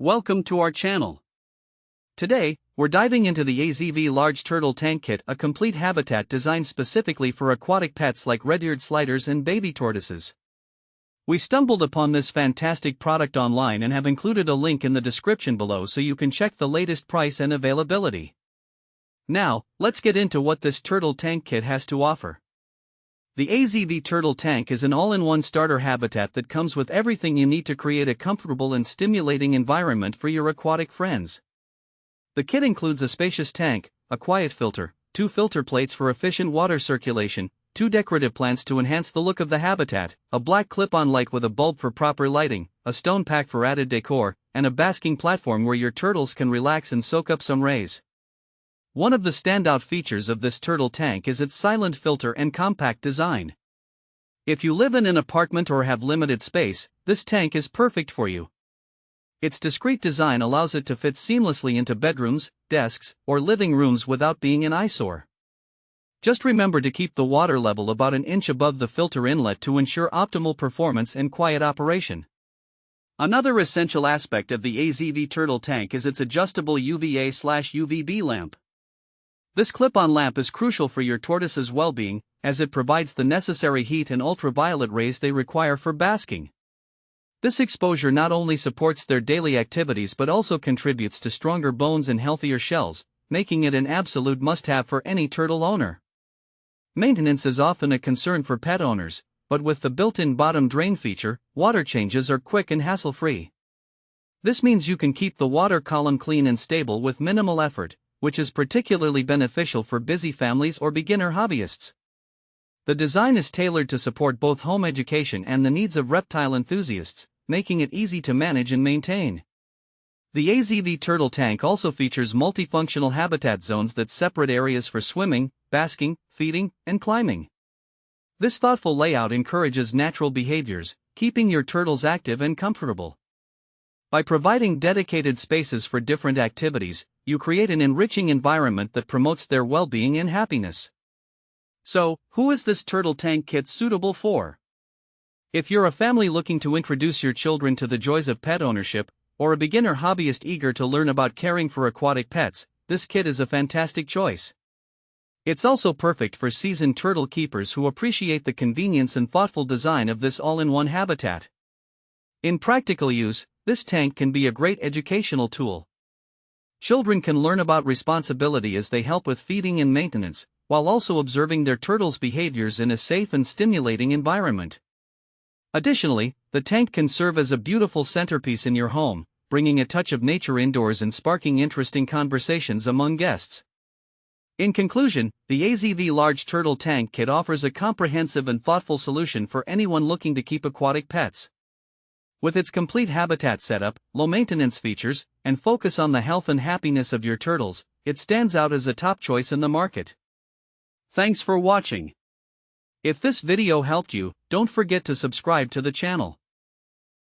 Welcome to our channel. Today, we're diving into the AZV Large Turtle Tank Kit, a complete habitat designed specifically for aquatic pets like red-eared sliders and baby tortoises. We stumbled upon this fantastic product online and have included a link in the description below so you can check the latest price and availability. Now, let's get into what this turtle tank kit has to offer. The AZV Turtle Tank is an all-in-one starter habitat that comes with everything you need to create a comfortable and stimulating environment for your aquatic friends. The kit includes a spacious tank, a quiet filter, 2 filter plates for efficient water circulation, 2 decorative plants to enhance the look of the habitat, a black clip-on light with a bulb for proper lighting, a stone pack for added decor, and a basking platform where your turtles can relax and soak up some rays. One of the standout features of this turtle tank is its silent filter and compact design. If you live in an apartment or have limited space, this tank is perfect for you. Its discreet design allows it to fit seamlessly into bedrooms, desks, or living rooms without being an eyesore. Just remember to keep the water level about an inch above the filter inlet to ensure optimal performance and quiet operation. Another essential aspect of the AZV Turtle Tank is its adjustable UVA/UVB lamp. This clip-on lamp is crucial for your tortoises' well-being, as it provides the necessary heat and ultraviolet rays they require for basking. This exposure not only supports their daily activities but also contributes to stronger bones and healthier shells, making it an absolute must-have for any turtle owner. Maintenance is often a concern for pet owners, but with the built-in bottom drain feature, water changes are quick and hassle-free. This means you can keep the water column clean and stable with minimal effort, which is particularly beneficial for busy families or beginner hobbyists. The design is tailored to support both home education and the needs of reptile enthusiasts, making it easy to manage and maintain. The AZV Turtle Tank also features multifunctional habitat zones that separate areas for swimming, basking, feeding, and climbing. This thoughtful layout encourages natural behaviors, keeping your turtles active and comfortable. By providing dedicated spaces for different activities, you create an enriching environment that promotes their well-being and happiness. So, who is this turtle tank kit suitable for? If you're a family looking to introduce your children to the joys of pet ownership, or a beginner hobbyist eager to learn about caring for aquatic pets, this kit is a fantastic choice. It's also perfect for seasoned turtle keepers who appreciate the convenience and thoughtful design of this all-in-one habitat. In practical use, this tank can be a great educational tool. Children can learn about responsibility as they help with feeding and maintenance, while also observing their turtles' behaviors in a safe and stimulating environment. Additionally, the tank can serve as a beautiful centerpiece in your home, bringing a touch of nature indoors and sparking interesting conversations among guests. In conclusion, the AZV Large Turtle Tank Kit offers a comprehensive and thoughtful solution for anyone looking to keep aquatic pets. With its complete habitat setup, low-maintenance features, and focus on the health and happiness of your turtles, it stands out as a top choice in the market. Thanks for watching. If this video helped you, don't forget to subscribe to the channel.